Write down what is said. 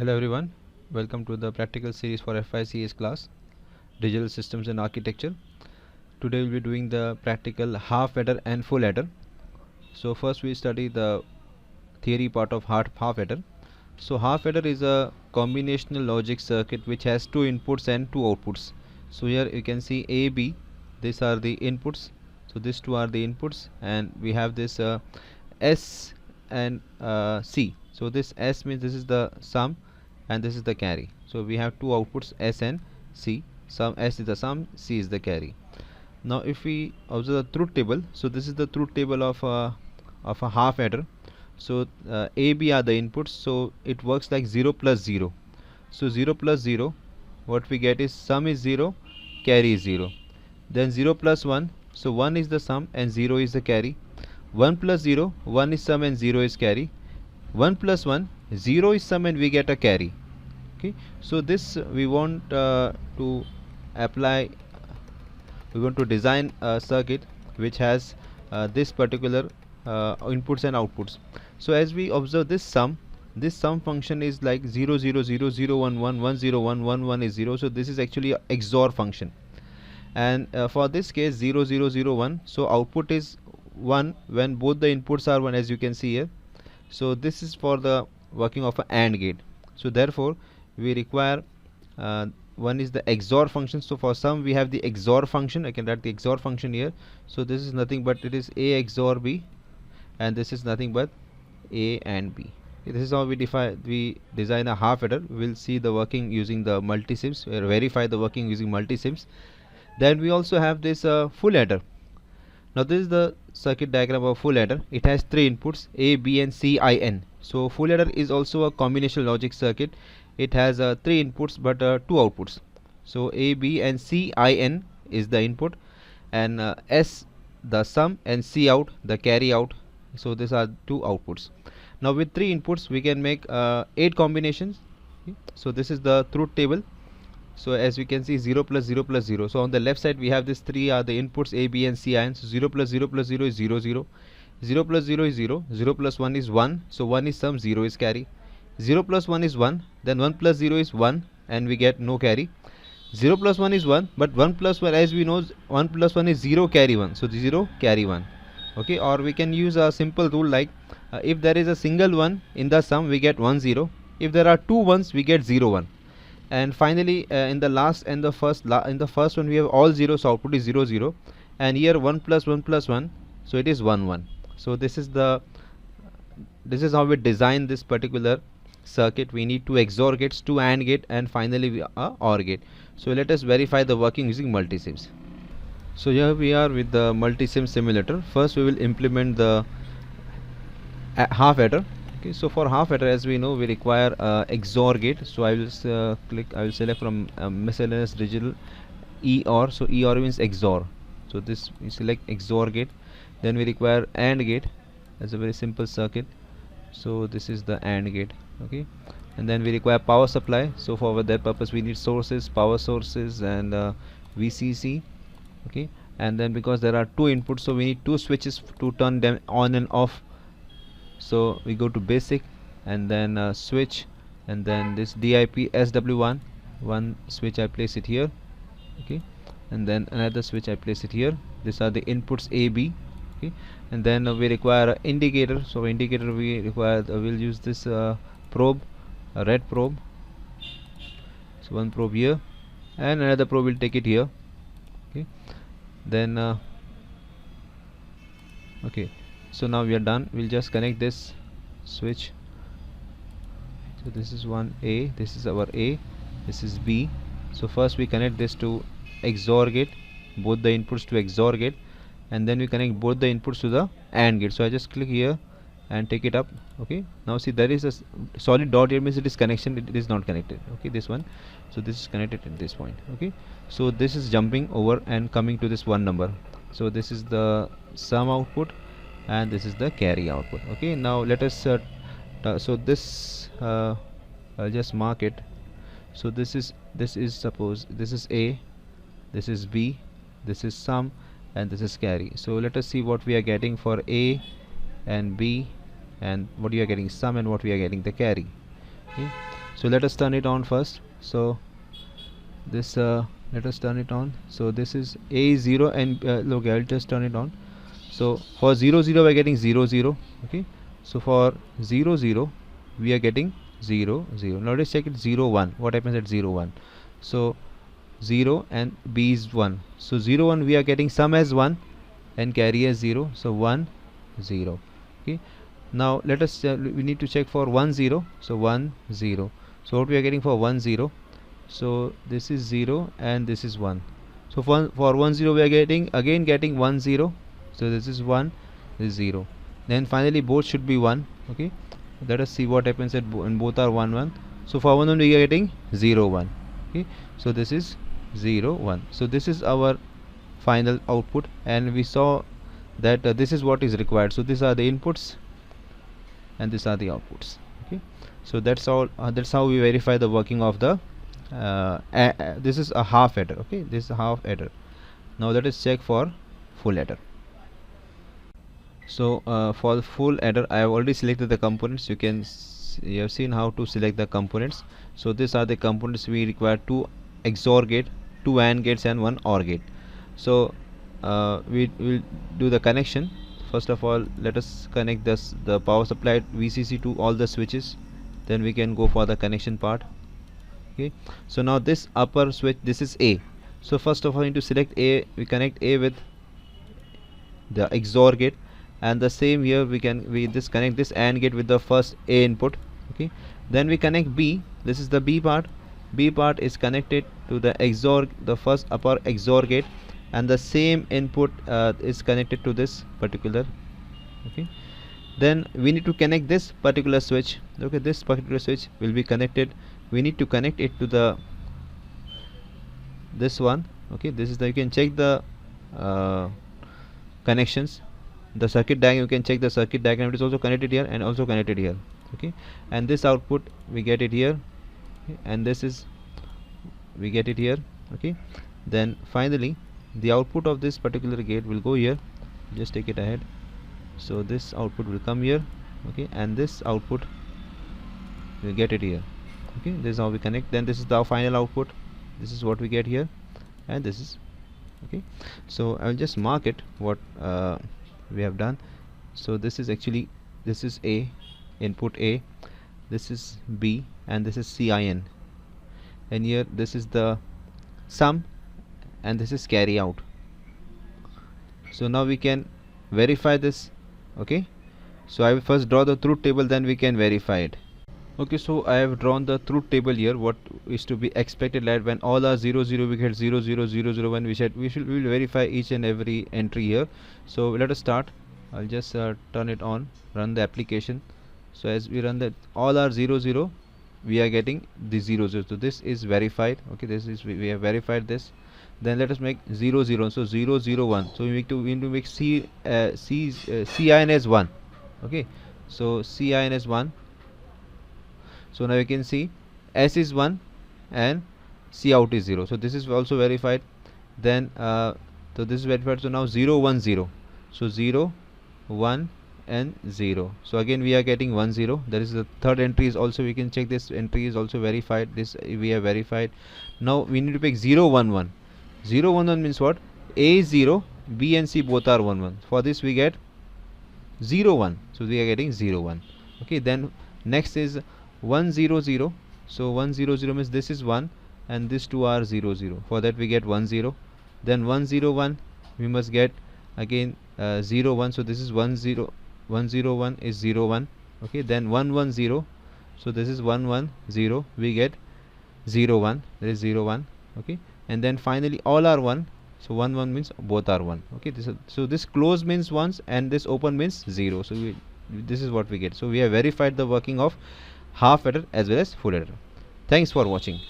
Hello everyone, welcome to the practical series for FICS class, Digital Systems and Architecture. Today we'll be doing the practical half adder and full adder. So first we study the theory part of half adder. So half adder is a combinational logic circuit which has two inputs and two outputs. So here you can see A, B, these are the inputs. So these two are the inputs, and we have this S and C. So this S means this is the sum and this is the carry. So we have two outputs S and C. Sum S is the sum, C is the carry. Now if we observe the truth table, so this is the truth table of a half adder. So A, B are the inputs, so it works like 0 plus 0. So 0 plus 0, what we get is sum is 0, carry is 0. Then 0 plus 1, so 1 is the sum and 0 is the carry. 1 plus 0, 1 is sum and 0 is carry. 1 plus 1, 0 is sum and we get a carry. Okay, so this we want to apply, we want to design a circuit which has this particular inputs and outputs. So as we observe this sum function is like 0 0 0 0 1 1 1 0 1 1 1 is 0. So this is actually a XOR function, and for this case 0 0 0 1, so output is 1 when both the inputs are 1, as you can see here. So this is for the working of an AND gate. So therefore we require one is the XOR function. So for sum we have the XOR function. I can write the XOR function here. So this is nothing but it is A XOR B, and this is nothing but A and B. Okay, this is how we design a half adder. We will see the working using the multisims, verify the working using multisims. Then we also have this full adder. Now this is the circuit diagram of full adder. It has three inputs A, B and C, I, N. So full adder is also a combinational logic circuit. It has three inputs but two outputs. So A, B and C, I, N is the input, and S the sum and C out the carry out. So these are two outputs. Now with three inputs we can make 8 combinations. Okay. So this is the truth table. So as we can see 0 plus 0 plus 0. So on the left side we have these three are the inputs A, B and C, I, N. So 0 plus 0 plus 0 is 0 0. 0 plus 0 is 0. 0 plus 1 is 1. So 1 is sum, 0 is carry. 0 plus 1 is 1. Then 1 plus 0 is 1 and we get no carry. 0 plus 1 is 1, but 1 plus 1, as we know, 1 plus 1 is 0 carry 1. So 0 carry 1. Okay, or we can use a simple rule like if there is a single 1 in the sum we get 1 0. If there are two ones we get 0 1. And finally in the last and the first in the first one we have all zeros, so output is 0 0, and here 1 plus 1 plus 1, so it is 1 1. So this is how we design this particular circuit. We need two XOR gates, two AND gate, and finally we OR gate. So let us verify the working using multisims. So here we are with the multisim simulator. First we will implement the half adder. Okay, so for half adder, as we know, we require XOR gate. So I will I will select from miscellaneous digital EOR. So EOR means XOR. So this we select XOR gate. Then we require AND gate as a very simple circuit. So this is the AND gate. Okay, and then we require power supply. So for that purpose we need sources, power sources, and VCC. Okay, and then because there are two inputs, so we need two switches to turn them on and off. So we go to basic and then switch, and then this DIP SW1, one switch I place it here. Okay, and then another switch I place it here. These are the inputs A, B. Okay, and then we require indicator. So indicator we require we'll use this probe, a red probe. So one probe here and another probe will take it here. Okay, then okay, so now we are done. We'll just connect this switch. So this is one A, this is our A, this is B. So first we connect this to XOR gate, both the inputs to XOR gate, and then we connect both the inputs to the AND gate. So I just click here and take it up. Okay, now see there is a solid dot here, means it is connection, it is not connected. Okay, this one, so this is connected at this point. Okay, so this is jumping over and coming to this one number. So this is the sum output and this is the carry output. Okay, now let us so this I'll just mark it. So this is suppose this is A, this is B, this is sum, and this is carry. So let us see what we are getting for A and B, and what you are getting sum, and what we are getting the carry. Okay, So let us turn it on first. So this let us turn it on. So this is A is 0 and look, I'll just turn it on. So for 0 0 we are getting 0 0. Okay, so for 0 0 we are getting 0 0. Now let's check it 0 1. What happens at 0 1? So 0 and B is 1. So 0 1 we are getting sum as 1 and carry as 0. So 1 0. Okay, now let us we need to check for 1 0. So 1 0. So what we are getting for 1 0? So this is 0 and this is 1. So for 1 0 we are getting 1 0. So this is 1, this is 0. Then finally both should be 1. Okay, let us see what happens at and both are 1 1. So for 1 1 we are getting 0 1. Okay, so this is 0 1. So this is our final output, and we saw that this is what is required. So these are the inputs and these are the outputs. Okay, so that's all. That's how we verify the working of the this is a half adder. Okay, this is a half adder. Now let us check for full adder. So for the full adder, I have already selected the components. You have seen how to select the components. So these are the components. We require 2 XOR gate, 2 AND gates and 1 OR gate. So we will do the connection. First of all, let us connect the power supply VCC to all the switches. Then we can go for the connection part. Okay, so now this upper switch, this is A. So first of all, need to select A. We connect A with the XOR gate, and the same here we connect this AND gate with the first A input. Okay, then we connect B. This is the B part. B part is connected to the first upper XOR gate, and the same input is connected to this particular. Okay, then we need to connect this particular switch. Okay, this particular switch will be connected. We need to connect it to the this one. Okay, this is the, you can check the connections, the circuit diagram. You can check the circuit diagram. It is also connected here and also connected here. Okay, and this output we get it here. Okay, and this is we get it here. Okay, then finally the output of this particular gate will go here. Just take it ahead. So this output will come here. Okay, and this output we get it here. Okay, this is how we connect. Then this is the final output. This is what we get here, and this is okay. So I will just mark it what we have done. So this is actually, this is A, input A, this is B, and this is CIN, and here this is the sum and this is carry out. So now we can verify this. Okay, so I will first draw the truth table, then we can verify it. Okay, so I have drawn the truth table here. What is to be expected, that when all are 0 0 we get 0 0 0 0 1. We will verify each and every entry here. So let us start. I'll just turn it on, run the application. So as we run that, all are 0 0, we are getting the 0 0. So this is verified. Okay, this is we have verified this. Then let us make 0 0. So 0 0 1. So we need to make CIN as 1. Okay, so CIN as 1. So now you can see S is 1 and C out is 0. So this is also verified. Then so this is verified. So now 0 1 0. So 0 1 and 0. So again we are getting 1 0. That is the third entry is also, we can check this entry is also verified. This we have verified. Now we need to pick 0 1 1. 0 1 1 means what? A is 0, B and C both are 1 1. For this we get 0 1. So we are getting 0 1. Okay, then next is 1 0 0. So 1 0 0 means this is 1 and these two are 0 0. For that we get 1 0. Then 1 0 1 we must get again 0 1. So this is 1 0 1 0 1 is 0 1. Okay, then 1 1 0. So this is 1 1 0. We get 0 1. That is 0 1. Okay, and then finally all are 1. So 1 1 means both are 1. Okay, so this close means 1s and this open means 0. So this is what we get. So we have verified the working of half adder as well as full adder. Thanks for watching.